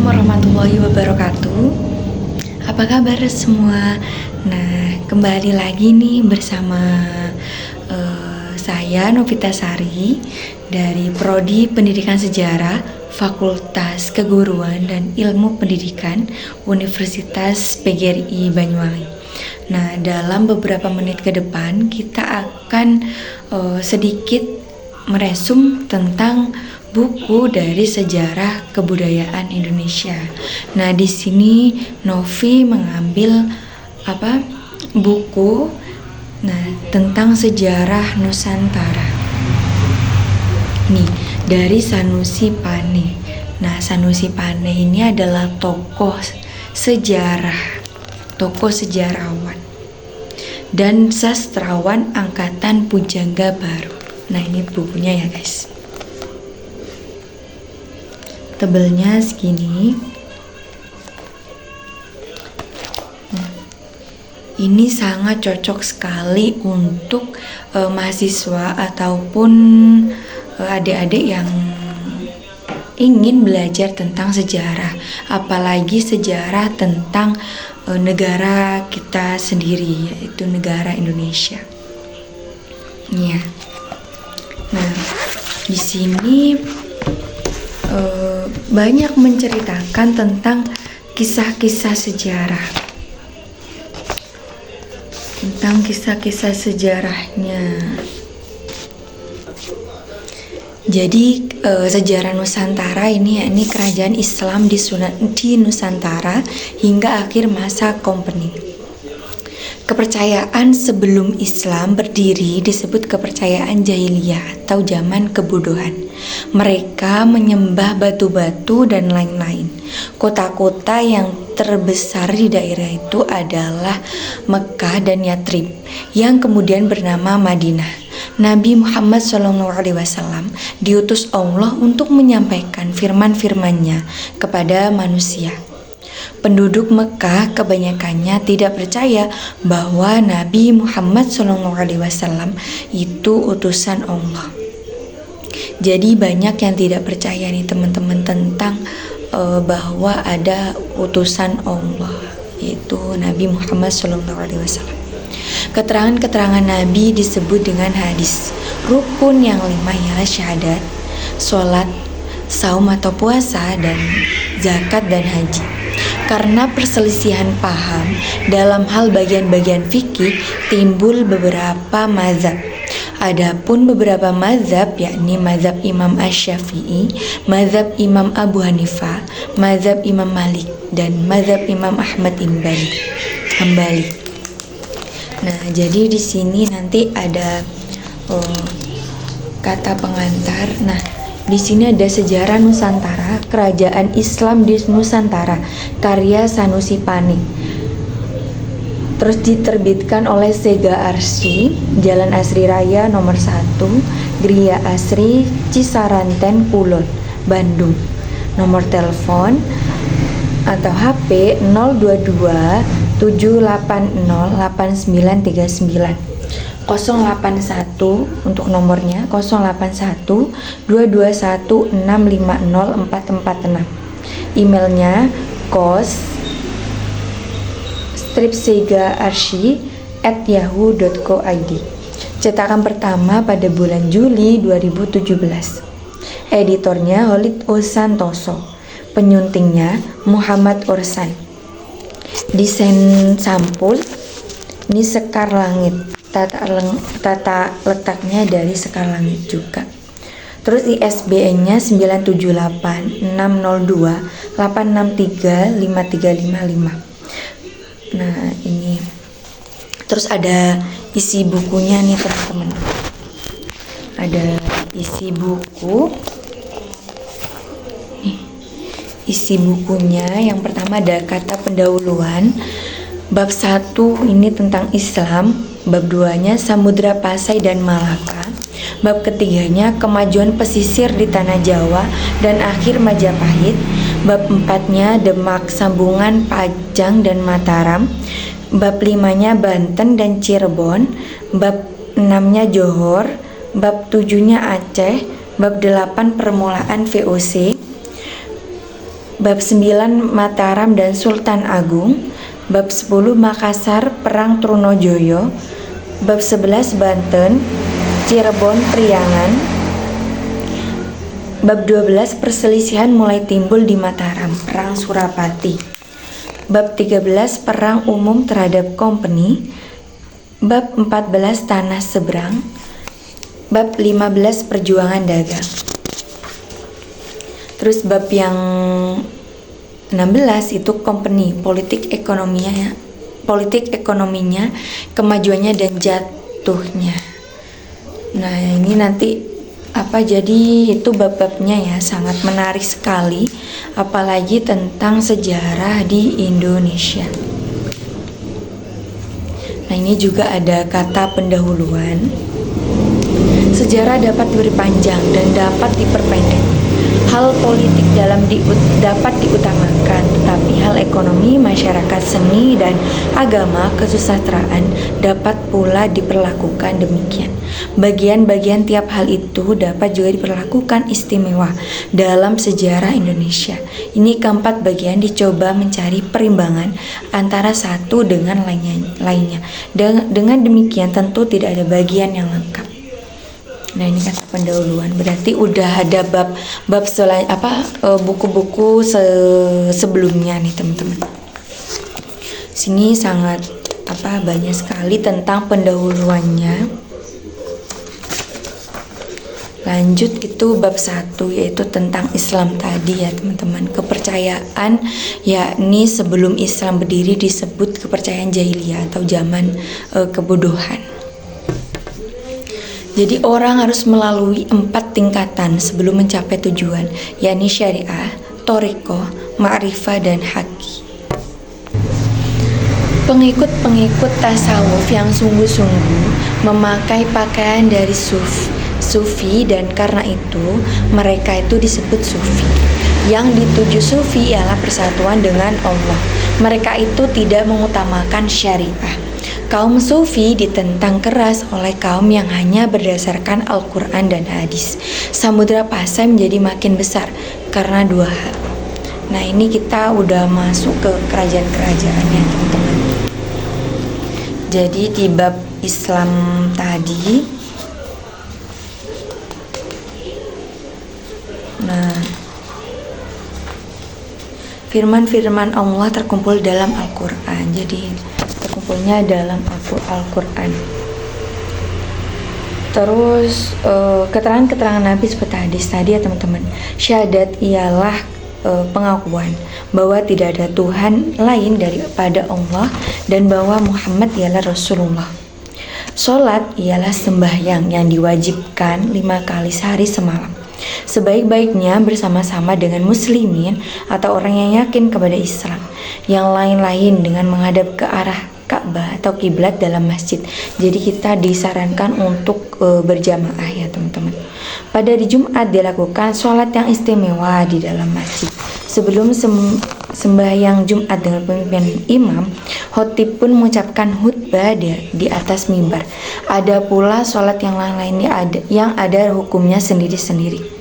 warahmatullahi wabarakatuh. Apa kabar semua? Nah, kembali lagi nih bersama saya Novita Sari dari Prodi Pendidikan Sejarah Fakultas Keguruan dan Ilmu Pendidikan Universitas PGRI Banyuwangi. Nah, dalam beberapa menit ke depan kita akan sedikit meresum tentang buku dari sejarah kebudayaan Indonesia. Nah, di sini Novi mengambil buku tentang sejarah Nusantara. Nih, dari Sanusi Pane. Nah, Sanusi Pane ini adalah tokoh sejarawan dan sastrawan angkatan Pujangga Baru. Nah, ini bukunya ya, guys. Tebelnya segini. Nah, ini sangat cocok sekali untuk mahasiswa ataupun adik-adik yang ingin belajar tentang sejarah, apalagi sejarah tentang negara kita sendiri, yaitu negara Indonesia. Ya. Nah, di sini banyak menceritakan tentang kisah-kisah sejarah, tentang kisah-kisah sejarahnya. Jadi sejarah Nusantara ini kerajaan Islam di Nusantara hingga akhir masa Kompeni. Kepercayaan sebelum Islam berdiri disebut kepercayaan jahiliyah atau zaman kebodohan. Mereka menyembah batu-batu dan lain-lain. Kota-kota yang terbesar di daerah itu adalah Mekah dan Yathrib, yang kemudian bernama Madinah. Nabi Muhammad SAW diutus Allah untuk menyampaikan firman-firmannya kepada manusia. Penduduk Mekah kebanyakannya tidak percaya bahwa Nabi Muhammad SAW itu utusan Allah. Jadi banyak yang tidak percaya nih teman-teman tentang bahwa ada utusan Allah, yaitu Nabi Muhammad SAW. Keterangan-keterangan Nabi disebut dengan hadis. Rukun yang 5 ialah syahadat, sholat, saum atau puasa, dan zakat dan haji. Karena perselisihan paham dalam hal bagian-bagian fikih, timbul beberapa mazhab. Adapun beberapa mazhab, yakni mazhab Imam Asy-Syafi'i, mazhab Imam Abu Hanifah, mazhab Imam Malik, dan mazhab Imam Ahmad Hambali. Nah, jadi di sini nanti ada kata pengantar. Nah, di sini ada sejarah Nusantara, kerajaan Islam di Nusantara, karya Sanusi Pane. Terus diterbitkan oleh Sega Arsy, Jalan Asri Raya nomor 1, Gria Asri, Cisaranten, Kulon, Bandung. Nomor telepon atau HP 022 780 8939. 081 untuk nomornya 081 221 650 446. Emailnya kos@yahoo.co.id. Cetakan pertama pada bulan Juli 2017. Editornya Holid Santoso. Penyuntingnya Muhammad Orsan. Desain sampul ini sekar langit. Tata letaknya dari sekar langit juga. Terus ISBN-nya 978 602 863 5355. Nah, ini. Terus ada isi bukunya nih teman-teman. Ada isi buku. Nih. Isi bukunya yang pertama ada kata pendahuluan. Bab 1 ini tentang Islam. Bab 2-nya Samudra Pasai dan Malaka. Bab ketiganya kemajuan pesisir di tanah Jawa dan akhir Majapahit. Bab 4-nya Demak, sambungan Pajang dan Mataram. Bab 5-nya Banten dan Cirebon. Bab 6-nya Johor. Bab 7-nya Aceh. Bab 8 permulaan VOC. Bab 9 Mataram dan Sultan Agung. Bab 10 Makassar Perang Trunojoyo. Bab 11 Banten Cirebon Priangan. Bab 12 Perselisihan mulai timbul di Mataram, Perang Surapati. Bab 13 Perang umum terhadap Kompeni. Bab 14 Tanah Seberang. Bab 15 Perjuangan dagang. Terus bab yang 16 itu Kompeni, politik ekonominya, kemajuannya dan jatuhnya. Nah, ini nanti jadi itu bab-babnya ya, sangat menarik sekali, apalagi tentang sejarah di Indonesia. Nah, ini juga ada kata pendahuluan. Sejarah dapat diperpanjang dan dapat diperpendek. Hal politik dapat diutamakan, tetapi hal ekonomi, masyarakat, seni, dan agama, kesusastraan dapat pula diperlakukan demikian. Bagian-bagian tiap hal itu dapat juga diperlakukan istimewa dalam sejarah Indonesia. Ini keempat bagian dicoba mencari perimbangan antara satu dengan lainnya. Dengan demikian tentu tidak ada bagian yang lengkap. Nah, ini kata pendahuluan, berarti udah ada bab selain buku-buku sebelumnya nih teman-teman. Sini sangat banyak sekali tentang pendahuluannya. Lanjut itu bab 1, yaitu tentang Islam tadi ya teman-teman. Kepercayaan, yakni sebelum Islam berdiri disebut kepercayaan jahiliyah atau zaman kebodohan. Jadi orang harus melalui 4 tingkatan sebelum mencapai tujuan, yakni syariah, thariqah, ma'rifah, dan haqi. Pengikut-pengikut tasawuf yang sungguh-sungguh memakai pakaian dari sufi, dan karena itu mereka itu disebut sufi. Yang dituju sufi ialah persatuan dengan Allah. Mereka itu tidak mengutamakan syariah. Kaum sufi ditentang keras oleh kaum yang hanya berdasarkan Al-Quran dan hadis. Samudra pasai menjadi makin besar karena 2 hal. Nah, ini kita udah masuk ke kerajaan-kerajaannya teman-teman. Jadi di bab Islam tadi, nah, firman-firman Allah terkumpul dalam Al-Quran. Jadi terkumpulnya dalam Al-Quran. Terus keterangan-keterangan Nabi seperti hadis tadi ya teman-teman. Syahadat ialah pengakuan bahwa tidak ada Tuhan lain daripada Allah dan bahwa Muhammad ialah Rasulullah. Sholat ialah sembahyang yang diwajibkan 5 kali sehari semalam, sebaik-baiknya bersama-sama dengan muslimin atau orang yang yakin kepada Islam. Yang lain-lain dengan menghadap ke arah Ka'bah atau kiblat dalam masjid. Jadi kita disarankan untuk berjamaah ya teman-teman. Pada hari Jumat dilakukan sholat yang istimewa di dalam masjid. Sebelum sembahyang Jumat dengan pemimpin imam, khotib pun mengucapkan khutbah di atas mimbar. Ada pula sholat yang lain-lainnya yang ada hukumnya sendiri-sendiri.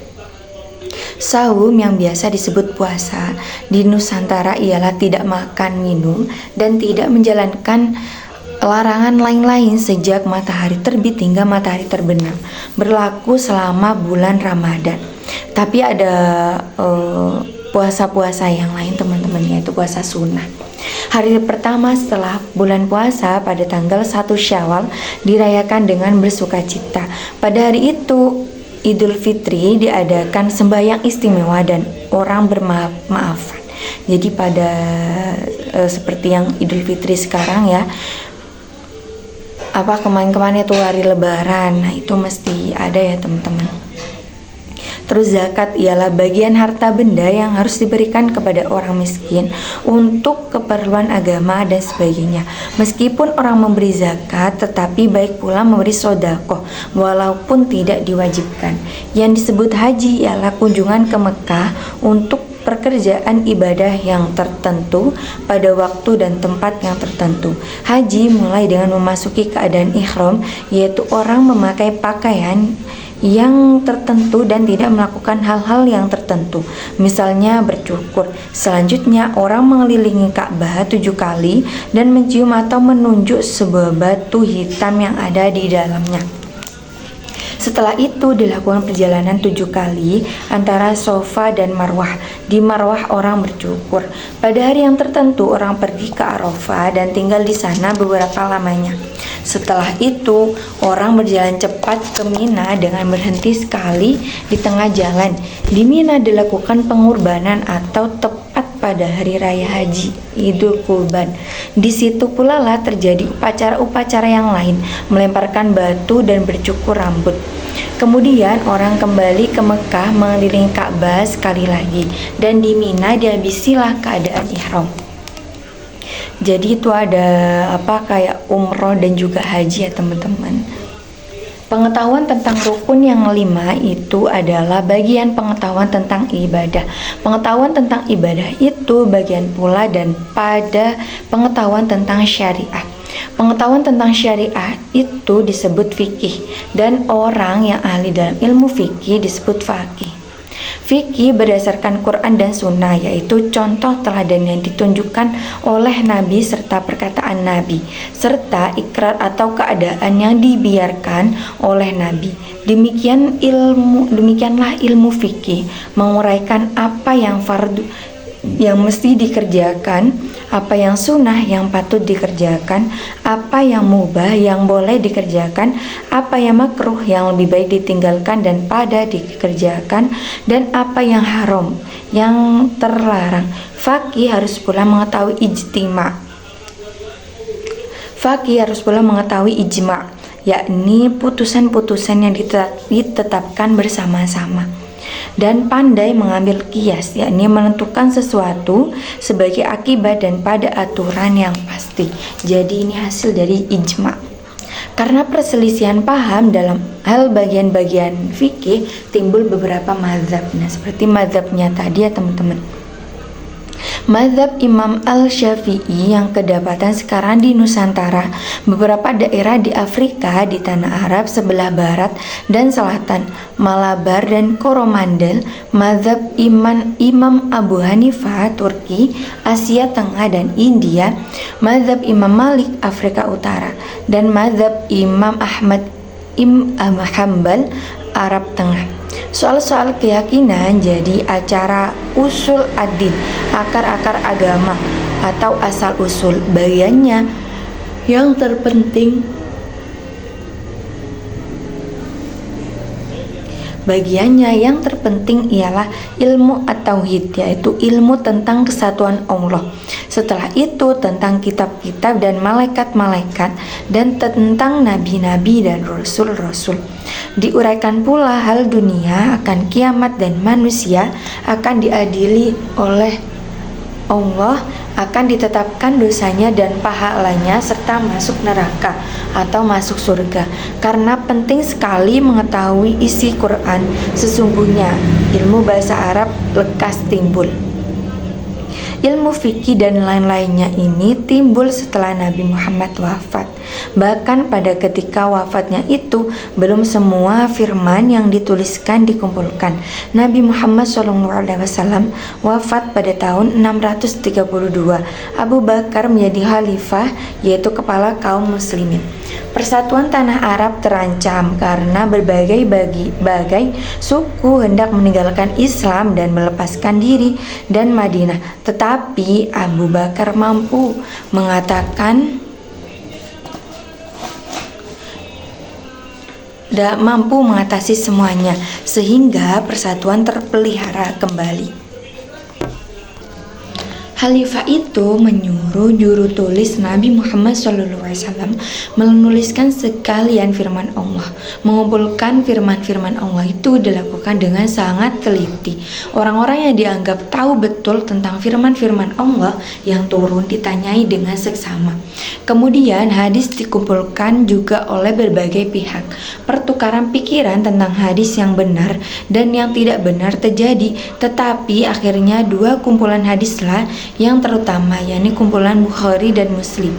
Saum yang biasa disebut puasa di Nusantara ialah tidak makan minum dan tidak menjalankan larangan lain-lain sejak matahari terbit hingga matahari terbenam, berlaku selama bulan Ramadan. Tapi ada puasa-puasa yang lain teman-teman, yaitu puasa sunnah. Hari pertama setelah bulan puasa pada tanggal 1 Syawal dirayakan dengan bersukacita. Pada hari itu Idul Fitri diadakan sembahyang istimewa dan orang bermaaf-maafan. Jadi pada seperti yang Idul Fitri sekarang ya, kemarin-kemarin itu hari Lebaran, nah itu mesti ada ya teman-teman. Terus zakat ialah bagian harta benda yang harus diberikan kepada orang miskin untuk keperluan agama dan sebagainya. Meskipun orang memberi zakat, tetapi baik pula memberi sedekah walaupun tidak diwajibkan. Yang disebut haji ialah kunjungan ke Mekah untuk pekerjaan ibadah yang tertentu pada waktu dan tempat yang tertentu. Haji mulai dengan memasuki keadaan ihram, yaitu orang memakai pakaian yang tertentu dan tidak melakukan hal-hal yang tertentu, misalnya bercukur. Selanjutnya, orang mengelilingi Ka'bah 7 kali dan mencium atau menunjuk sebuah batu hitam yang ada di dalamnya. Setelah itu dilakukan perjalanan 7 kali antara Safa dan Marwah. Di Marwah orang bercukur. Pada hari yang tertentu orang pergi ke Arafah dan tinggal di sana beberapa lamanya. Setelah itu orang berjalan cepat ke Mina dengan berhenti sekali di tengah jalan. Di Mina dilakukan pengorbanan atau tepat pada hari raya haji Idul Kurban. Di situ pula lah terjadi upacara-upacara yang lain, melemparkan batu dan bercukur rambut. Kemudian orang kembali ke Mekah mengelilingi Ka'bah sekali lagi, dan di Mina dihabisilah keadaan ihram. Jadi itu ada kayak umroh dan juga haji ya teman-teman. Pengetahuan tentang rukun yang 5 itu adalah bagian pengetahuan tentang ibadah. Pengetahuan tentang ibadah itu bagian pula dan pada pengetahuan tentang syariah. Pengetahuan tentang syariah itu disebut fikih, dan orang yang ahli dalam ilmu fikih disebut faqih. Fikih berdasarkan Quran dan Sunnah, yaitu contoh teladan yang ditunjukkan oleh Nabi serta perkataan Nabi, serta ikrar atau keadaan yang dibiarkan oleh Nabi. Demikianlah ilmu fikih menguraikan apa yang fardu yang mesti dikerjakan, apa yang sunnah yang patut dikerjakan, apa yang mubah yang boleh dikerjakan, apa yang makruh yang lebih baik ditinggalkan dan pada dikerjakan, dan apa yang haram yang terlarang. Faqih harus pula mengetahui ijma', yakni putusan-putusan yang ditetapkan bersama-sama, dan pandai mengambil qiyas, yakni menentukan sesuatu sebagai akibat dan pada aturan yang pasti. Jadi ini hasil dari ijma'. Karena perselisihan paham dalam hal bagian-bagian fikih, timbul beberapa mazhab. Nah, seperti mazhabnya tadi ya teman-teman. Mazhab Imam Al-Syafi'i yang kedapatan sekarang di Nusantara, beberapa daerah di Afrika, di tanah Arab sebelah barat dan selatan, Malabar dan Coromandel. Mazhab Imam Abu Hanifah Turki, Asia Tengah dan India. Mazhab Imam Malik Afrika Utara, dan mazhab Imam Ahmad Hanbal Arab Tengah. Soal-soal keyakinan jadi acara usul ad-din, akar-akar agama atau asal usul. Bagiannya yang terpenting ialah ilmu at-tauhid, yaitu ilmu tentang kesatuan Allah. Setelah itu tentang kitab-kitab dan malaikat-malaikat, dan tentang nabi-nabi dan rasul-rasul. Diuraikan pula hal dunia akan kiamat dan manusia akan diadili oleh Allah, akan ditetapkan dosanya dan pahalanya serta masuk neraka atau masuk surga. Karena penting sekali mengetahui isi Quran, sesungguhnya ilmu bahasa Arab lekas timbul. Ilmu fikih dan lain-lainnya ini timbul setelah Nabi Muhammad wafat. Bahkan pada ketika wafatnya itu belum semua firman yang dituliskan dikumpulkan. Nabi Muhammad SAW wafat pada tahun 632. Abu Bakar menjadi khalifah, yaitu kepala kaum muslimin. Persatuan tanah Arab terancam karena berbagai suku hendak meninggalkan Islam dan melepaskan diri dan Madinah. Tetapi Abu Bakar mampu mengatasi semuanya, sehingga persatuan terpelihara kembali. Khalifah itu menyuruh juru tulis Nabi Muhammad SAW menuliskan sekalian firman Allah. Mengumpulkan firman-firman Allah itu dilakukan dengan sangat teliti. Orang-orang yang dianggap tahu betul tentang firman-firman Allah yang turun ditanyai dengan seksama. Kemudian hadis dikumpulkan juga oleh berbagai pihak. Pertukaran pikiran tentang hadis yang benar dan yang tidak benar terjadi, tetapi akhirnya dua kumpulan hadislah yang terutama, yakni kumpulan Bukhari dan Muslim.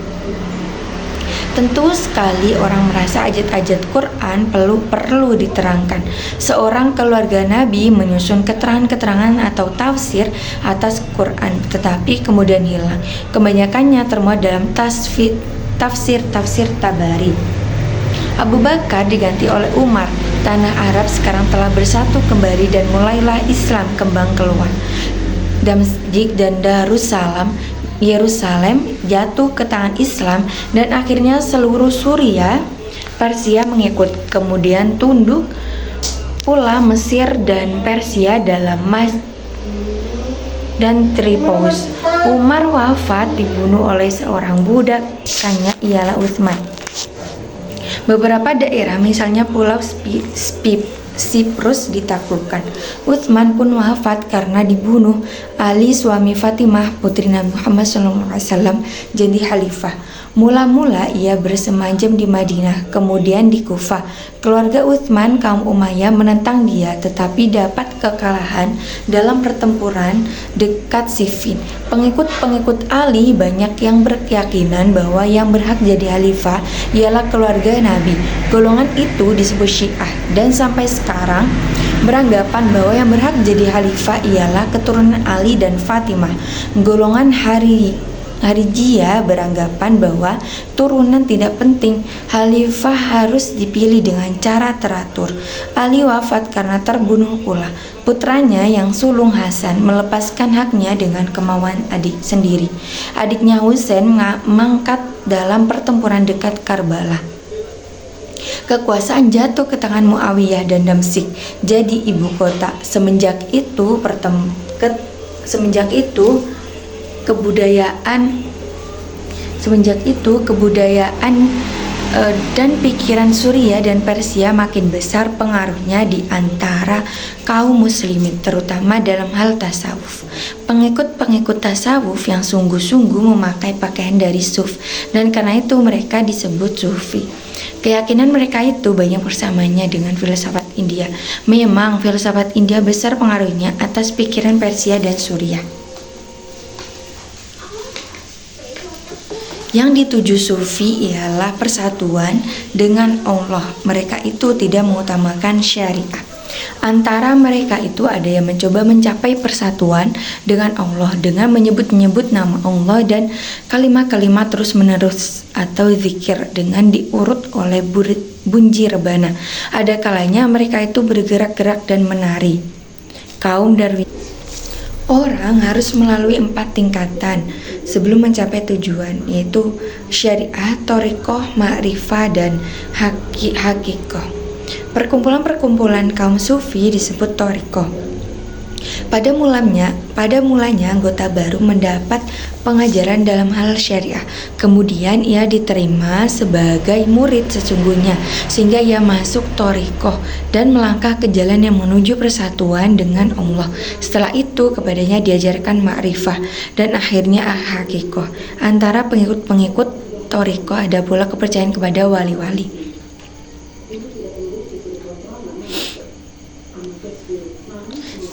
Tentu sekali orang merasa ayat-ayat Quran perlu diterangkan. Seorang keluarga Nabi menyusun keterangan-keterangan atau tafsir atas Quran, tetapi kemudian hilang. Kebanyakannya termuat dalam tafsir-tafsir Tabari. Abu Bakar diganti oleh Umar. Tanah Arab sekarang telah bersatu kembali dan mulailah Islam kembang keluar. Damsyik dan Yerusalem jatuh ke tangan Islam dan akhirnya seluruh Suriah, Persia mengikut. Kemudian tunduk pula Mesir dan Persia dalam dan Tripoli. Umar wafat dibunuh oleh seorang budak, budakannya ialah Utsman. Beberapa daerah misalnya Pulau Siprus ditaklukkan. Utsman pun wafat karena dibunuh. Ali suami Fatimah putri Nabi Muhammad SAW jadi khalifah. Mula-mula ia bersemacam di Madinah, kemudian di Kufah. Keluarga Utsman kaum Umayyah menentang dia, tetapi dapat kekalahan dalam pertempuran dekat Siffin. Pengikut-pengikut Ali banyak yang berkeyakinan bahwa yang berhak jadi khalifah ialah keluarga Nabi. Golongan itu disebut Syiah dan sampai sekarang beranggapan bahwa yang berhak jadi khalifah ialah keturunan Ali dan Fatimah. Golongan Harijiyah beranggapan bahwa turunan tidak penting, khalifah harus dipilih dengan cara teratur. Ali wafat karena terbunuh pula. Putranya yang sulung Hasan melepaskan haknya dengan kemauan adik sendiri. Adiknya Husain mangkat dalam pertempuran dekat Karbala. Kekuasaan jatuh ke tangan Muawiyah dan Damsyik jadi ibu kota. Semenjak itu kebudayaan dan pikiran Suriah dan Persia makin besar pengaruhnya di antara kaum muslimin, terutama dalam hal tasawuf. Pengikut-pengikut tasawuf yang sungguh-sungguh memakai pakaian dari suf, dan karena itu mereka disebut sufi. Keyakinan mereka itu banyak persamaannya dengan filsafat India. Memang filsafat India besar pengaruhnya atas pikiran Persia dan Suriah. Yang dituju sufi ialah persatuan dengan Allah. Mereka itu tidak mengutamakan syariat. Antara mereka itu ada yang mencoba mencapai persatuan dengan Allah dengan menyebut-nyebut nama Allah dan kalimat-kalimat terus-menerus atau zikir dengan diurut oleh bunyi rebana. Ada kalanya mereka itu bergerak-gerak dan menari. Kaum Darwin. Orang harus melalui 4 tingkatan sebelum mencapai tujuan, yaitu syariah, thariqah, ma'rifah, dan hakikoh. Perkumpulan-perkumpulan kaum sufi disebut thariqah. Pada mulanya anggota baru mendapat pengajaran dalam hal syariah. Kemudian ia diterima sebagai murid sesungguhnya sehingga ia masuk thariqah dan melangkah ke jalan yang menuju persatuan dengan Allah. Setelah itu kepadanya diajarkan ma'rifah dan akhirnya hakikoh. Antara pengikut-pengikut thariqah ada pula kepercayaan kepada wali-wali.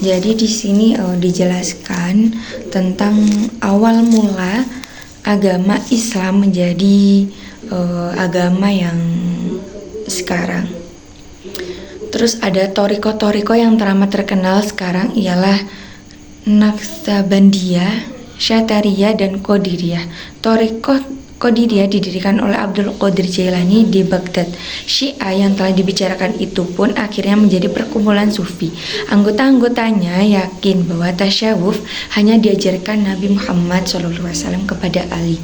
Jadi di sini dijelaskan tentang awal mula agama Islam menjadi agama yang sekarang. Terus ada thariqah yang teramat terkenal sekarang ialah Naqsabandiyah, Syatariyah, dan Qadiriyah. Thariqah Qadiriyah didirikan oleh Abdul Qadir Jailani di Baghdad. Syiah yang telah dibicarakan itu pun akhirnya menjadi perkumpulan sufi. Anggota-anggotanya yakin bahwa tasyawuf hanya diajarkan Nabi Muhammad SAW kepada Ali.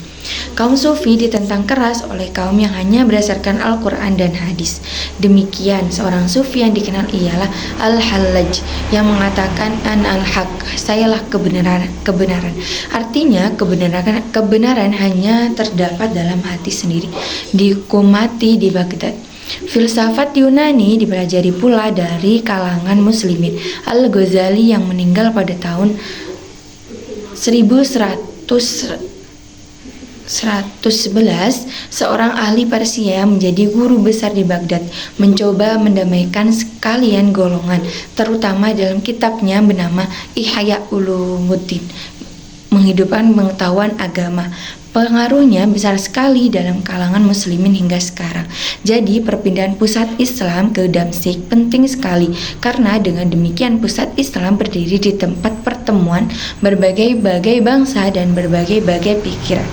Kaum sufi ditentang keras oleh kaum yang hanya berdasarkan Al-Quran dan hadis. Demikian seorang sufi yang dikenal ialah Al-Hallaj yang mengatakan an al-haq, sayalah kebenaran. Artinya kebenaran hanya terdapat dalam hati sendiri. Dihukumati di Baghdad. Filsafat Yunani dipelajari pula dari kalangan muslimin. Al-Ghazali yang meninggal pada tahun 1111, seorang ahli Persia menjadi guru besar di Baghdad, mencoba mendamaikan sekalian golongan, terutama dalam kitabnya bernama Ihya Ulumuddin, menghidupkan pengetahuan agama. Pengaruhnya besar sekali dalam kalangan muslimin hingga sekarang. Jadi perpindahan pusat Islam ke Damsyik penting sekali, karena dengan demikian pusat Islam berdiri di tempat pertemuan berbagai-bagai bangsa dan berbagai-bagai pikiran.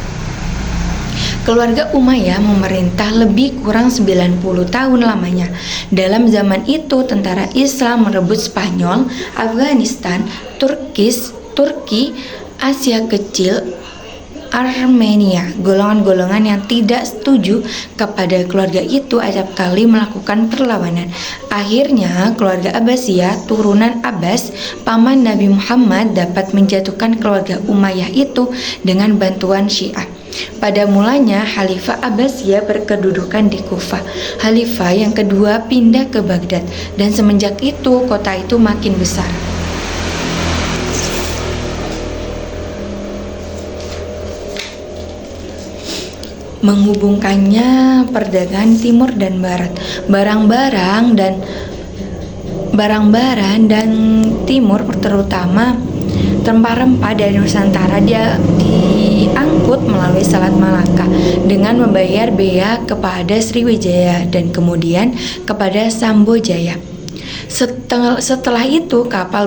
Keluarga Umayyah memerintah lebih kurang 90 tahun lamanya. Dalam zaman itu tentara Islam merebut Spanyol, Afghanistan, Turki, Asia Kecil, Armenia. Golongan-golongan yang tidak setuju kepada keluarga itu acap kali melakukan perlawanan. Akhirnya keluarga Abbasiyah, turunan Abbas, paman Nabi Muhammad, dapat menjatuhkan keluarga Umayyah itu dengan bantuan Syiah. Pada mulanya Khalifah Abbasiyah berkedudukan di Kufah. Khalifah yang kedua pindah ke Baghdad, dan semenjak itu kota itu makin besar. Menghubungkannya perdagangan timur dan barat, barang-barang dan timur, terutama rempah-rempah dari Nusantara, dia diangkut melalui Selat Malaka dengan membayar bea kepada Sriwijaya dan kemudian kepada Sambojaya. Setelah itu kapal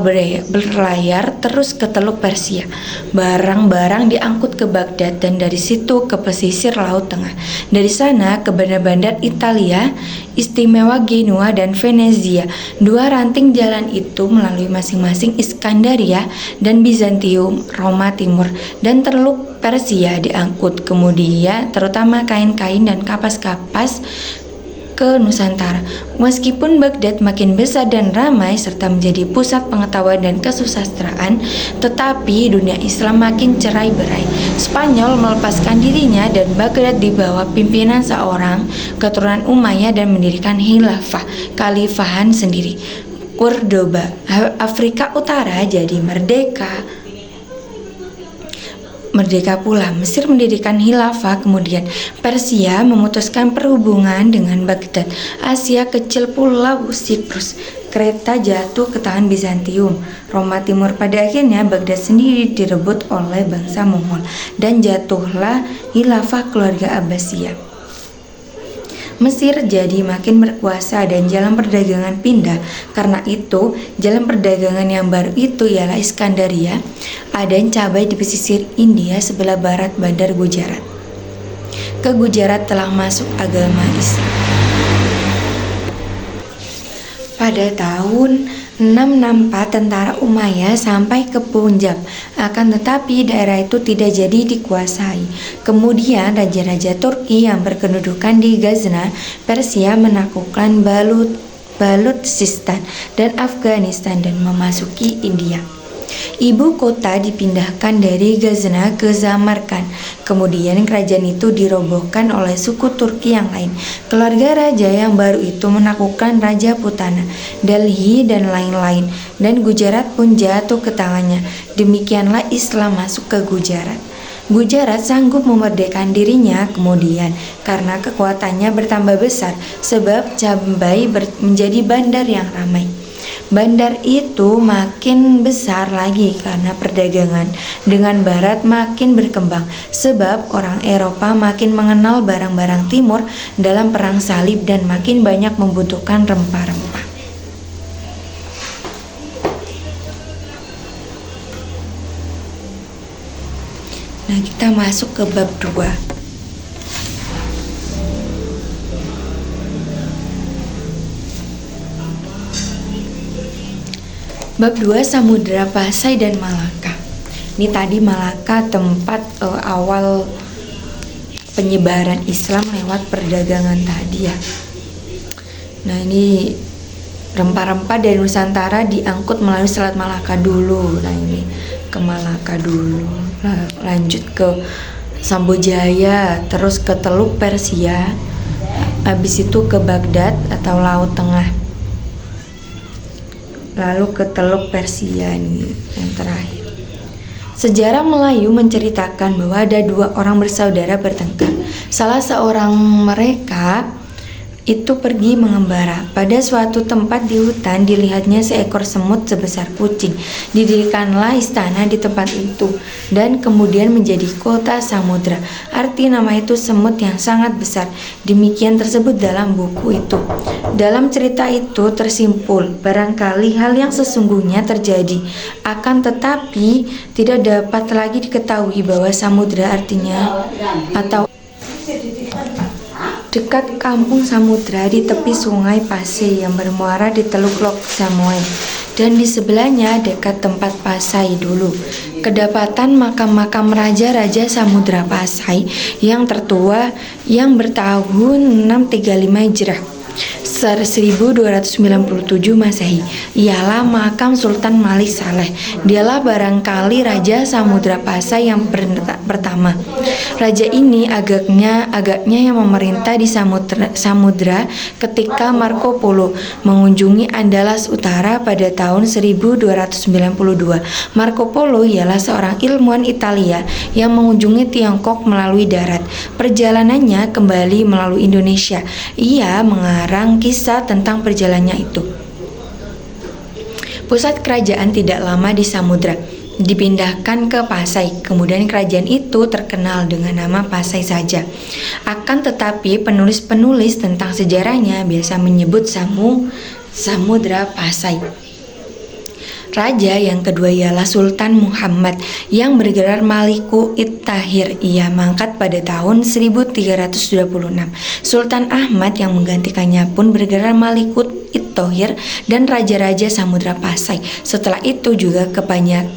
berlayar terus ke Teluk Persia. Barang-barang diangkut ke Baghdad dan dari situ ke pesisir Laut Tengah. Dari sana ke bandar-bandar Italia, istimewa Genua dan Venezia. Dua ranting jalan itu melalui masing-masing Iskandaria dan Bizantium, Roma Timur, dan Teluk Persia diangkut. Kemudian terutama kain-kain dan kapas-kapas ke Nusantara. Meskipun Baghdad makin besar dan ramai serta menjadi pusat pengetahuan dan kesusastraan, tetapi dunia Islam makin cerai-berai. Spanyol melepaskan dirinya dan Baghdad di bawah pimpinan seorang keturunan Umayyah dan mendirikan khalifahan sendiri. Cordoba, Afrika Utara jadi merdeka pula. Mesir mendirikan khilafah, kemudian Persia memutuskan perhubungan dengan Baghdad. Asia Kecil, Pulau Siprus, Kreta jatuh ke tangan Bizantium. Roma Timur, pada akhirnya Baghdad sendiri direbut oleh bangsa Mongol dan jatuhlah khilafah keluarga Abbasiyah. Mesir jadi makin berkuasa dan jalan perdagangan pindah. Karena itu, jalan perdagangan yang baru itu ialah Iskandaria, Aden cabai di pesisir India sebelah barat bandar Gujarat. Ke Gujarat telah masuk agama Islam pada tahun 664 tentara Umayyah sampai ke Punjab, akan tetapi daerah itu tidak jadi dikuasai. Kemudian raja-raja Turki yang berkedudukan di Ghazna, Persia menaklukkan Baluchistan dan Afghanistan dan memasuki India. Ibu kota dipindahkan dari Ghazna ke Samarkand. Kemudian kerajaan itu dirobohkan oleh suku Turki yang lain. Keluarga raja yang baru itu menaklukkan Raja Putana, Delhi dan lain-lain, dan Gujarat pun jatuh ke tangannya. Demikianlah Islam masuk ke Gujarat. Gujarat sanggup memerdekakan dirinya kemudian karena kekuatannya bertambah besar, sebab Cambai menjadi bandar yang ramai. Bandar itu makin besar lagi karena perdagangan dengan barat makin berkembang, sebab orang Eropa makin mengenal barang-barang timur dalam perang salib dan makin banyak membutuhkan rempah-rempah. Nah, kita masuk ke bab 2. Bab 2, Samudra Pasai dan Malaka. Ini tadi Malaka tempat awal penyebaran Islam lewat perdagangan tadi ya. Nah, ini rempah-rempah dari Nusantara diangkut melalui Selat Malaka dulu. Nah, ini ke Malaka dulu. Lanjut ke Sambojaya, terus ke Teluk Persia. Habis itu ke Baghdad atau Laut Tengah. Lalu ke Teluk Persia nih yang terakhir. Sejarah Melayu menceritakan bahwa ada dua orang bersaudara bertengkar. Salah seorang mereka itu pergi mengembara. Pada suatu tempat di hutan dilihatnya seekor semut sebesar kucing. Didirikanlah istana di tempat itu dan kemudian menjadi kota samudra. Arti nama itu semut yang sangat besar. Demikian tersebut dalam buku itu. Dalam cerita itu tersimpul barangkali hal yang sesungguhnya terjadi, akan tetapi tidak dapat lagi diketahui bahwa samudra artinya atau dekat kampung samudra di tepi sungai Pasai yang bermuara di Teluk Lok Samoe, dan di sebelahnya dekat tempat Pasai dulu kedapatan makam-makam raja-raja Samudra Pasai yang tertua yang bertahun 635 Hijrah 1297 Masehi, ialah makam Sultan Malik Saleh. Dialah barangkali Raja Samudra Pasai yang pertama. Raja ini agaknya yang memerintah di samudra ketika Marco Polo mengunjungi Andalas Utara pada tahun 1292. Marco Polo ialah seorang ilmuwan Italia yang mengunjungi Tiongkok melalui darat. Perjalanannya kembali melalui Indonesia. Ia mengarang kisah tentang perjalanannya itu. Pusat kerajaan tidak lama di samudra, dipindahkan ke Pasai. Kemudian kerajaan itu terkenal dengan nama Pasai saja. Akan tetapi penulis-penulis tentang sejarahnya biasa menyebut Samudra Pasai. Raja yang kedua ialah Sultan Muhammad yang bergelar Maliku It-Tahir. Ia mangkat pada tahun 1326. Sultan Ahmad yang menggantikannya pun bergelar Maliku It-Tahir dan raja-raja Samudra Pasai. Setelah itu juga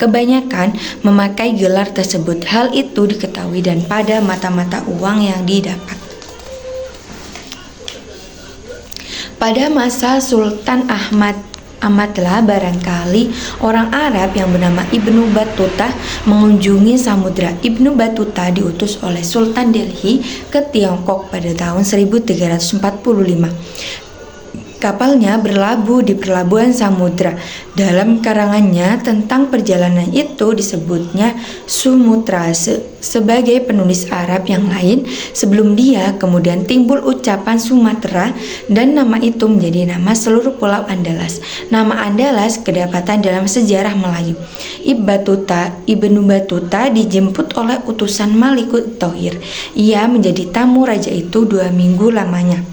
kebanyakan memakai gelar tersebut. Hal itu diketahui dan pada mata-mata uang yang didapat. Pada masa Sultan Ahmadlah barangkali orang Arab yang bernama Ibnu Battuta mengunjungi samudra. Ibnu Battuta diutus oleh Sultan Delhi ke Tiongkok pada tahun 1345. Kapalnya berlabuh di perlabuhan samudra. Dalam karangannya tentang perjalanan itu disebutnya Sumutra sebagai penulis Arab yang lain. Sebelum dia kemudian timbul ucapan Sumatera dan nama itu menjadi nama seluruh pulau Andalas. Nama Andalas kedapatan dalam sejarah Melayu. Ibnu Battuta dijemput oleh utusan Malikut Thohir. Ia menjadi tamu raja itu 2 minggu lamanya.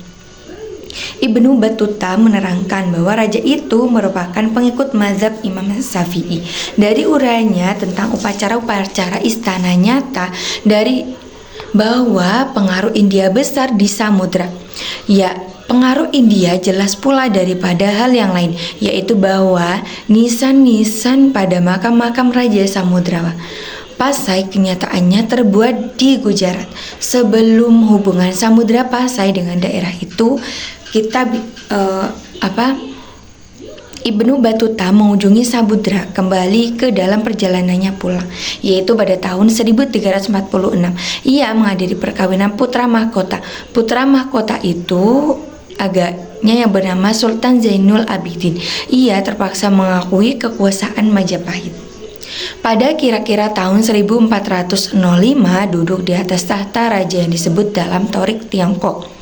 Ibnu Battuta menerangkan bahwa raja itu merupakan pengikut mazhab Imam Syafi'i. Dari uraiannya tentang upacara-upacara istana nyata dari bahwa pengaruh India besar di samudra. Ya, pengaruh India jelas pula daripada hal yang lain, yaitu bahwa nisan-nisan pada makam-makam raja samudra Pasai kenyataannya terbuat di Gujarat. Sebelum hubungan Samudra Pasai dengan daerah itu, Ibnu Battuta mengunjungi samudra kembali ke dalam perjalanannya pulang, yaitu pada tahun 1346. Ia menghadiri perkawinan putra mahkota. Putra mahkota itu agaknya yang bernama Sultan Zainul Abidin. Ia terpaksa mengakui kekuasaan Majapahit. Pada kira-kira tahun 1405 duduk di atas tahta raja yang disebut dalam Torik Tiongkok.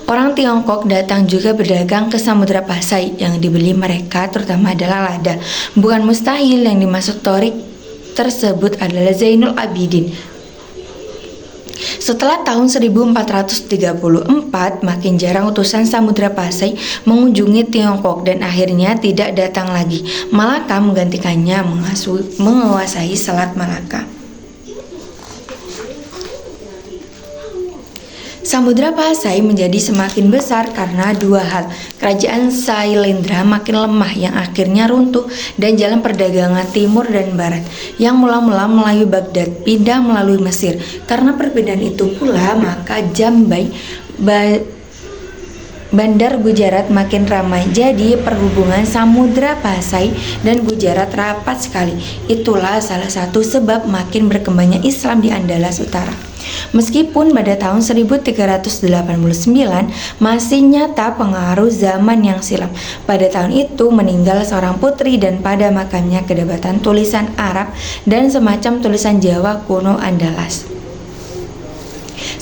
Orang Tiongkok datang juga berdagang ke Samudra Pasai. Yang dibeli mereka terutama adalah lada. Bukan mustahil yang dimaksud Torik tersebut adalah Zainul Abidin. Setelah tahun 1434, makin jarang utusan Samudra Pasai mengunjungi Tiongkok dan akhirnya tidak datang lagi. Malaka menggantikannya menguasai Selat Malaka. Samudra Pasai menjadi semakin besar karena 2 hal. Kerajaan Sailendra makin lemah yang akhirnya runtuh dan jalan perdagangan timur dan barat yang mula-mula melalui Baghdad pindah melalui Mesir. Karena perbedaan itu pula maka Jambai Bandar Gujarat makin ramai. Jadi perhubungan Samudra Pasai dan Gujarat rapat sekali. Itulah salah satu sebab makin berkembangnya Islam di Andalas Utara. Meskipun pada tahun 1389 masih nyata pengaruh zaman yang silam. Pada tahun itu meninggal seorang putri dan pada makamnya kedapatan tulisan Arab dan semacam tulisan Jawa kuno Andalas.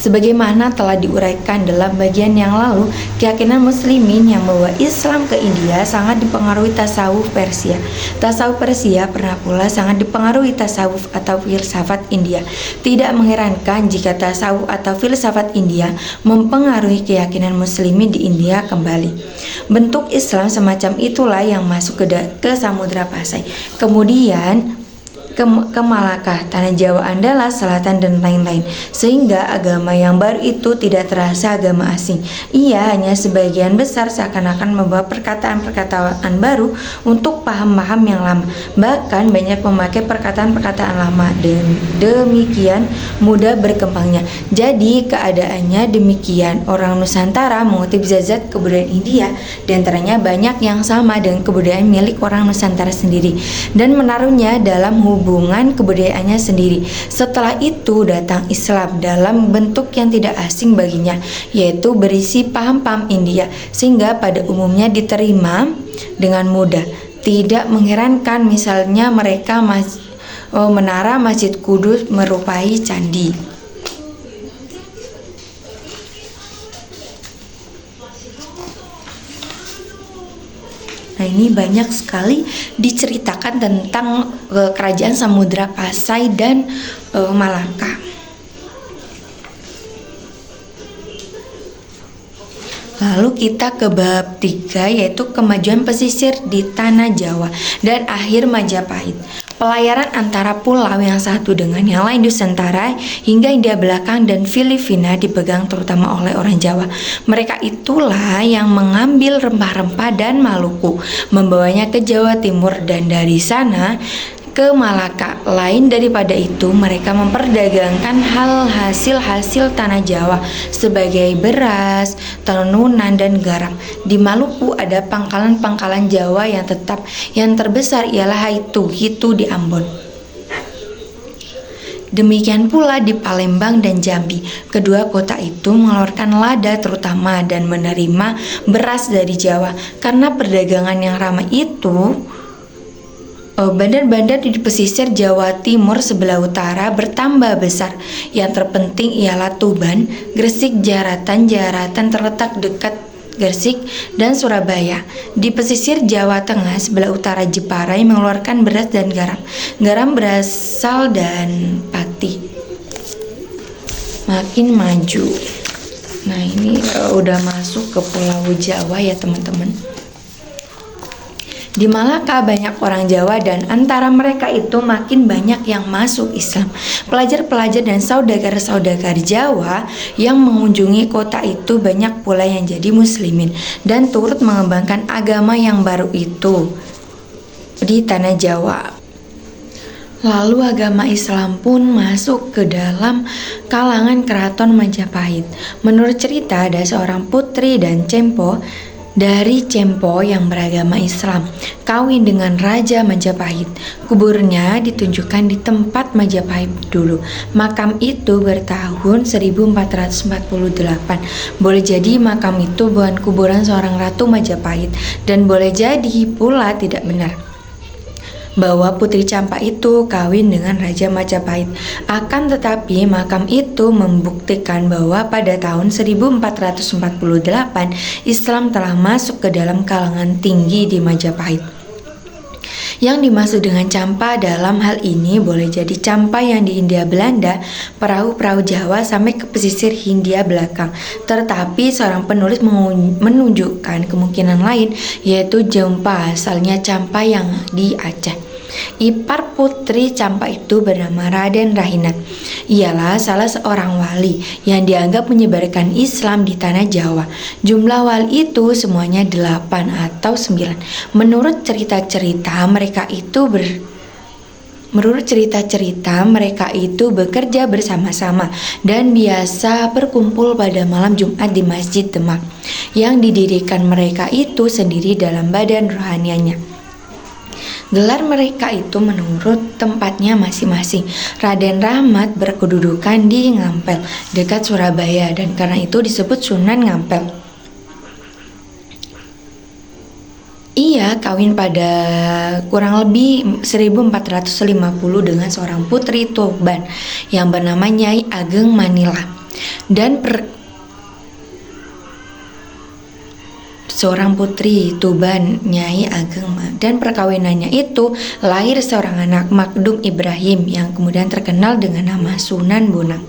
Sebagaimana telah diuraikan dalam bagian yang lalu, keyakinan muslimin yang membawa Islam ke India sangat dipengaruhi tasawuf Persia. Tasawuf Persia pernah pula sangat dipengaruhi tasawuf atau filsafat India. Tidak mengherankan jika tasawuf atau filsafat India mempengaruhi keyakinan muslimin di India kembali. Bentuk Islam semacam itulah yang masuk ke Samudra Pasai, kemudian ke Malaka, tanah Jawa Andala, Selatan, dan lain-lain, sehingga agama yang baru itu tidak terasa agama asing. Ia hanya sebagian besar seakan-akan membawa perkataan-perkataan baru untuk paham-paham yang lama, bahkan banyak memakai perkataan-perkataan lama, dan demikian mudah berkembangnya. Jadi keadaannya demikian. Orang Nusantara mengutip zat-zat kebudayaan India, diantaranya banyak yang sama dengan kebudayaan milik orang Nusantara sendiri, dan menaruhnya dalam hubungan kebudayaannya sendiri. Setelah itu datang Islam dalam bentuk yang tidak asing baginya, yaitu berisi paham-paham India, sehingga pada umumnya diterima dengan mudah. Tidak mengherankan misalnya mereka menara Masjid Kudus merupai candi. Nah, ini banyak sekali diceritakan tentang kerajaan Samudra Pasai dan Malaka. Lalu kita ke bab 3, yaitu kemajuan pesisir di tanah Jawa dan akhir Majapahit. Pelayaran antara pulau yang satu dengan yang lain Nusantara hingga India belakang dan Filipina dipegang terutama oleh orang Jawa. Mereka itulah yang mengambil rempah-rempah dan Maluku, membawanya ke Jawa Timur, dan dari sana ke Malaka. Lain daripada itu, mereka memperdagangkan hasil-hasil tanah Jawa sebagai beras, tenunan, dan garam. Di Maluku ada pangkalan-pangkalan Jawa yang tetap. Yang terbesar ialah Hitu di Ambon. Demikian pula di Palembang dan Jambi. Kedua kota itu mengeluarkan lada terutama dan menerima beras dari Jawa. Karena perdagangan yang ramai itu, bandar-bandar di pesisir Jawa Timur sebelah utara bertambah besar. Yang terpenting ialah Tuban, Gresik, Jaratan terletak dekat Gresik, dan Surabaya. Di pesisir Jawa Tengah sebelah utara Jepara yang mengeluarkan beras dan garam. Garam berasal dan pati. Makin maju. Nah, ini udah masuk ke Pulau Jawa ya teman-teman. Di Malaka banyak orang Jawa, dan antara mereka itu makin banyak yang masuk Islam. Pelajar-pelajar dan saudagar-saudagar Jawa yang mengunjungi kota itu banyak pula yang jadi muslimin dan turut mengembangkan agama yang baru itu di tanah Jawa. Lalu agama Islam pun masuk ke dalam kalangan keraton Majapahit. Menurut cerita, ada seorang putri dan Cempo dari Cempo yang beragama Islam kawin dengan Raja Majapahit. Kuburnya ditunjukkan di tempat Majapahit dulu. Makam itu bertahun 1448. Boleh jadi makam itu bukan kuburan seorang Ratu Majapahit, dan boleh jadi pula tidak benar bahwa Putri Campa itu kawin dengan Raja Majapahit. Akan tetapi makam itu membuktikan bahwa pada tahun 1448 Islam telah masuk ke dalam kalangan tinggi di Majapahit. Yang dimaksud dengan campa dalam hal ini boleh jadi campa yang di Hindia Belanda, perahu-perahu Jawa sampai ke pesisir Hindia belakang. Tetapi seorang penulis menunjukkan kemungkinan lain, yaitu Jempa, asalnya campa yang di Aceh. Ipar putri Campa itu bernama Raden Rahinat. Ialah salah seorang wali yang dianggap menyebarkan Islam di tanah Jawa. Jumlah wali itu semuanya 8 atau 9. Menurut cerita-cerita mereka itu bekerja bersama-sama dan biasa berkumpul pada malam Jumat di Masjid Demak yang didirikan mereka itu sendiri dalam badan rohanianya. Gelar mereka itu menurut tempatnya masing-masing. Raden Rahmat berkedudukan di Ngampel, dekat Surabaya, dan karena itu disebut Sunan Ngampel. Ia kawin pada kurang lebih 1450 dengan seorang putri Tuban yang bernama Nyai Ageng Manila. dan seorang putri Tuban Nyai Ageng. Dan perkawinannya itu lahir seorang anak, Makdum Ibrahim, yang kemudian terkenal dengan nama Sunan Bonang.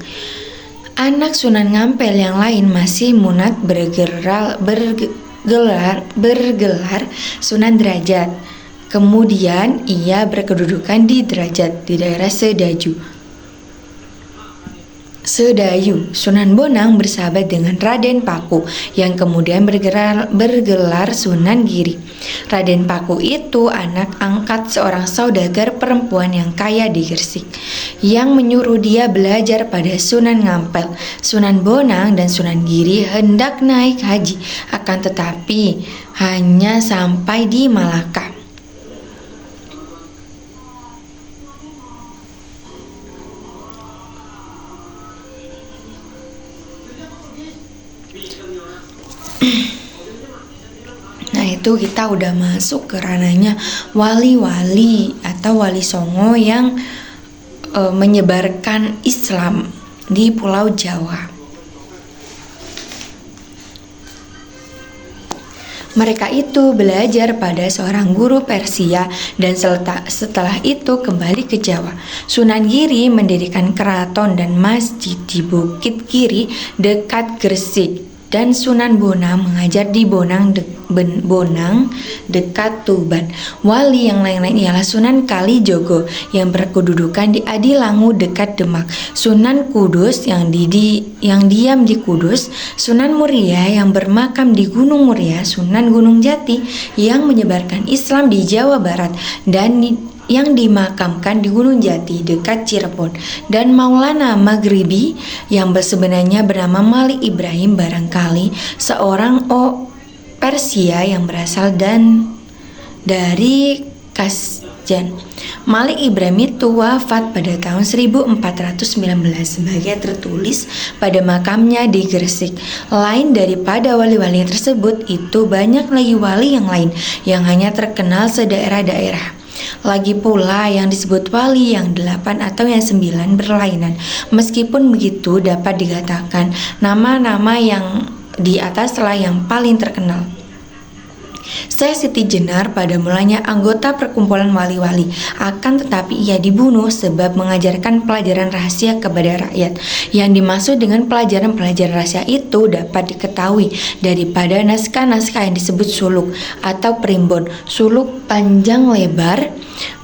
Anak Sunan Ngampel yang lain masih Munat bergelar Sunan Derajat. Kemudian ia berkedudukan di Derajat di daerah Sedayu. Sunan Bonang bersahabat dengan Raden Paku yang kemudian bergelar Sunan Giri. Raden Paku itu anak angkat seorang saudagar perempuan yang kaya di Gresik yang menyuruh dia belajar pada Sunan Ngampel. Sunan Bonang dan Sunan Giri hendak naik haji, akan tetapi hanya sampai di Malaka. Nah, itu kita udah masuk ke ranahnya wali-wali atau wali songo yang menyebarkan Islam di Pulau Jawa. Mereka itu belajar pada seorang guru Persia dan setelah itu kembali ke Jawa. Sunan Giri mendirikan keraton dan masjid di Bukit Giri dekat Gresik. Dan Sunan Bonang mengajar di Bonang dekat Tuban. Wali yang lain-lain ialah Sunan Kalijogo yang berkedudukan di Adilangu dekat Demak, Sunan Kudus yang diam di Kudus, Sunan Muria yang bermakam di Gunung Muria, Sunan Gunung Jati yang menyebarkan Islam di Jawa Barat dan yang dimakamkan di Gunung Jati dekat Cirebon, dan Maulana Maghribi yang sebenarnya bernama Malik Ibrahim, barangkali seorang Persia yang berasal dari Kasjan. Malik Ibrahim itu wafat pada tahun 1419 sebagai tertulis pada makamnya di Gresik. Lain daripada wali-wali tersebut, itu banyak lagi wali yang lain yang hanya terkenal sedaerah-daerah. Lagi pula yang disebut wali yang 8 atau yang 9 berlainan. Meskipun begitu, dapat dikatakan nama-nama yang di ataslah yang paling terkenal. Syekh Siti Jenar pada mulanya anggota perkumpulan wali-wali, akan tetapi ia dibunuh sebab mengajarkan pelajaran rahasia kepada rakyat. Yang dimaksud dengan pelajaran-pelajaran rahasia itu dapat diketahui daripada naskah-naskah yang disebut suluk atau primbon. Suluk panjang lebar,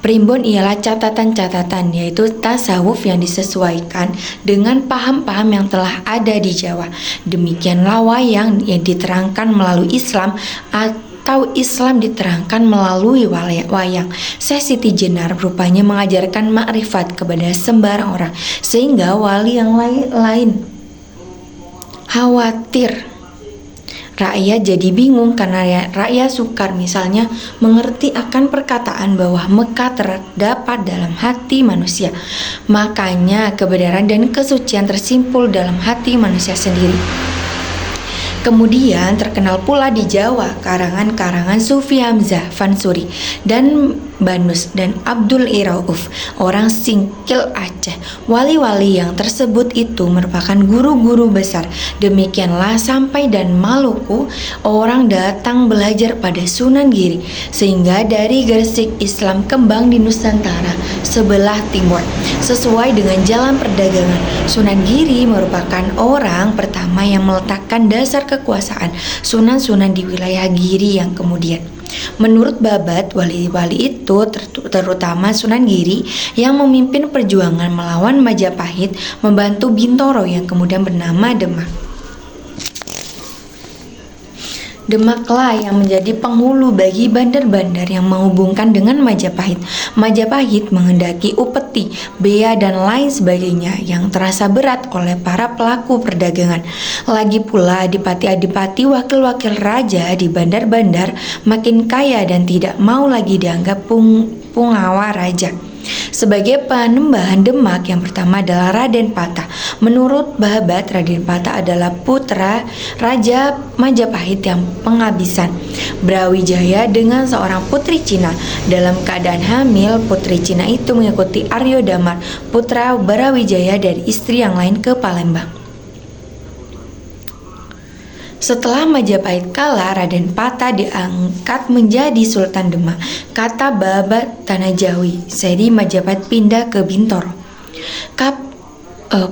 primbon ialah catatan-catatan, yaitu tasawuf yang disesuaikan dengan paham-paham yang telah ada di Jawa. Demikianlah wayang yang diterangkan melalui Islam atau Islam diterangkan melalui wayang. Syekh Siti Jenar rupanya mengajarkan makrifat kepada sembarang orang, sehingga wali yang lain khawatir rakyat jadi bingung karena rakyat sukar misalnya mengerti akan perkataan bahwa Mekah terdapat dalam hati manusia. Makanya kebenaran dan kesucian tersimpul dalam hati manusia sendiri. Kemudian terkenal pula di Jawa karangan-karangan Sufi Hamzah Fansuri dan Banus dan Abdul Irauf, orang Singkil Aceh. Wali-wali yang tersebut itu merupakan guru-guru besar. Demikianlah sampai dan Maluku orang datang belajar pada Sunan Giri, sehingga dari Gresik Islam kembang di Nusantara sebelah timur. Sesuai dengan jalan perdagangan, Sunan Giri merupakan orang pertama yang meletakkan dasar kekuasaan sunan-sunan di wilayah Giri yang kemudian. Menurut Babat, wali-wali itu terutama Sunan Giri yang memimpin perjuangan melawan Majapahit, membantu Bintoro yang kemudian bernama Demak. Demaklah yang menjadi penghulu bagi bandar-bandar yang menghubungkan dengan Majapahit. Majapahit menghendaki upeti, bea dan lain sebagainya yang terasa berat oleh para pelaku perdagangan. Lagi pula adipati-adipati wakil-wakil raja di bandar-bandar makin kaya dan tidak mau lagi dianggap punggawa raja. Sebagai penembahan Demak yang pertama adalah Raden Patah. Menurut Babat, Raden Patah adalah putra Raja Majapahit yang penghabisan Brawijaya dengan seorang putri Cina. Dalam keadaan hamil, putri Cina itu mengikuti Aryo Damar, putra Brawijaya dari istri yang lain ke Palembang. Setelah Majapahit kalah, Raden Patah diangkat menjadi Sultan Demak. Kata Babat Tanah Jawi, jadi Majapahit pindah ke Bintoro.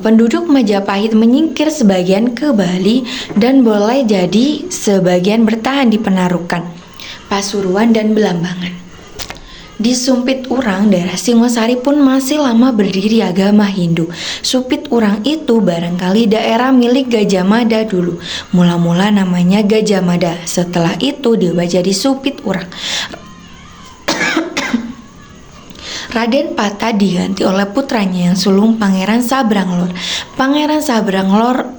Penduduk Majapahit menyingkir sebagian ke Bali dan boleh jadi sebagian bertahan di Penarukan, Pasuruan, dan Belambangan. Di Sumpit Urang, daerah Singosari pun masih lama berdiri agama Hindu. Sumpit Urang itu barangkali daerah milik Gajah Mada dulu. Mula-mula namanya Gajah Mada, setelah itu diubah jadi Sumpit Urang. Raden Patah diganti oleh putranya yang sulung, Pangeran Sabranglor. Pangeran Sabranglor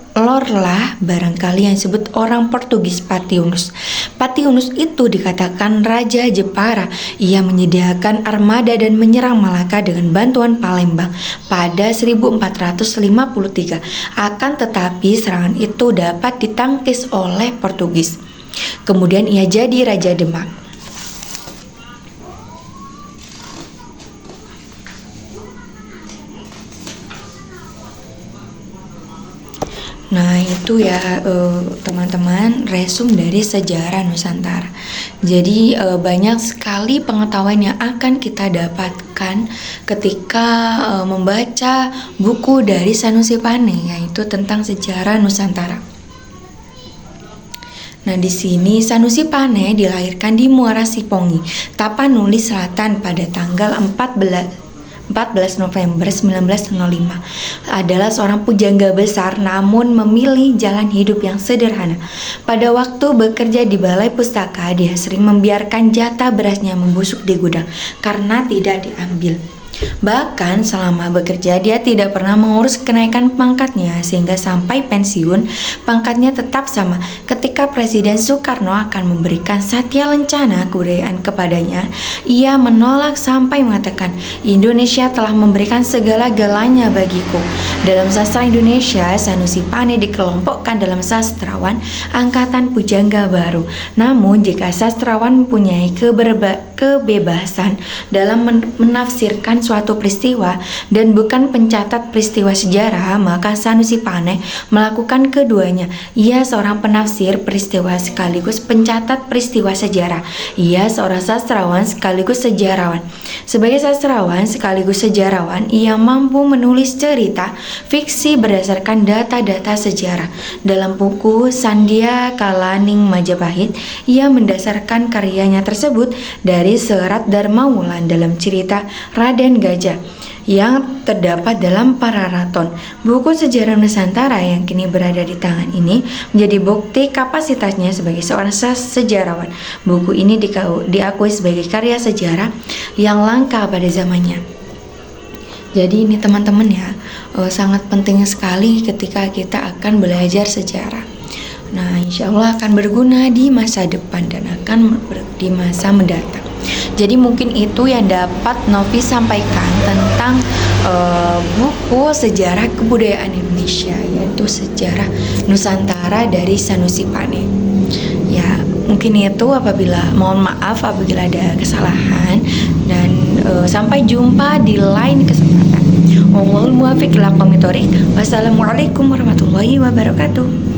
lah barangkali yang disebut orang Portugis Patiunus. Patiunus itu dikatakan Raja Jepara. Ia menyediakan armada dan menyerang Malaka dengan bantuan Palembang pada 1453. Akan tetapi serangan itu dapat ditangkis oleh Portugis. Kemudian ia jadi Raja Demak. Nah itu ya teman-teman, resum dari sejarah Nusantara. Jadi banyak sekali pengetahuan yang akan kita dapatkan ketika membaca buku dari Sanusi Pane, yaitu tentang sejarah Nusantara. Nah di sini Sanusi Pane dilahirkan di Muara Sipongi, Tapanuli Selatan pada tanggal 14 November 1905. Adalah seorang pujangga besar namun memilih jalan hidup yang sederhana. Pada waktu bekerja di balai pustaka, dia sering membiarkan jatah berasnya membusuk di gudang karena tidak diambil. Bahkan selama bekerja dia tidak pernah mengurus kenaikan pangkatnya, sehingga sampai pensiun pangkatnya tetap sama. Ketika Presiden Soekarno akan memberikan Satya Lencana kebudayaan kepadanya, ia menolak sampai mengatakan, "Indonesia telah memberikan segala-galanya bagiku." Dalam sastra Indonesia, Sanusi Pane dikelompokkan dalam sastrawan angkatan pujangga baru. Namun jika sastrawan mempunyai kebebasan dalam menafsirkan suatu peristiwa dan bukan pencatat peristiwa sejarah, maka Sanusi Pane melakukan keduanya. Ia seorang penafsir peristiwa sekaligus pencatat peristiwa sejarah. Ia seorang sastrawan sekaligus sejarawan. Sebagai sastrawan sekaligus sejarawan, ia mampu menulis cerita fiksi berdasarkan data-data sejarah. Dalam buku Sandia Kalaning Majapahit, ia mendasarkan karyanya tersebut dari serat Dharma Wulan dalam cerita Raden Gajah yang terdapat dalam Pararaton. Buku sejarah Nusantara yang kini berada di tangan ini menjadi bukti kapasitasnya sebagai seorang sejarawan. Buku ini diakui sebagai karya sejarah yang langka pada zamannya. Jadi ini teman-teman ya, sangat penting sekali ketika kita akan belajar sejarah. Nah, insya Allah akan berguna di masa depan dan akan di masa mendatang. Jadi mungkin itu yang dapat Novi sampaikan tentang buku sejarah kebudayaan Indonesia, yaitu sejarah Nusantara dari Sanusi Pane. Ya, mungkin itu, mohon maaf apabila ada kesalahan, dan sampai jumpa di lain kesempatan. Wallahul muwaffiq ila aqwamit thoriq. Wassalamualaikum warahmatullahi wabarakatuh.